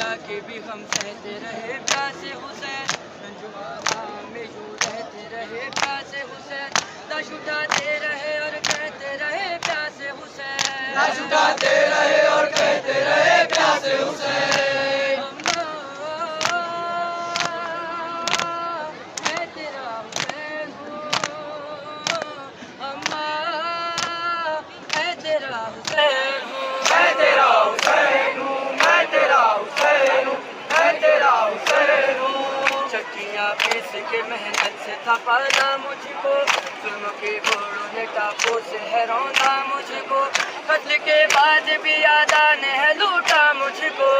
पिता के भी हम सहते रहे प्यासे हुसैन, रंजुआना में यूं रहते रहे प्यासे हुसैन, लाश उठाते रहे और कहते रहे प्यासे हुसैन, लाश उठाते रहे और कहते रहे प्यासे हुसैन। अम्मा मैं तेरा हुसैन हूँ, अम्मा मैं तेरा हुसैन हूँ, मैं तेरा हुसैन हूँ, मैं तेरा हुसैन हूँ, मैं तेरा हुसैन हूँ। चक्कियाँ पीस के मेहनत से थपाना मुझको, जुल्म के घोड़ों ने टापों से है रौंदा मुझको, कत्ल के बाद भी आदा ने है लूटा मुझको,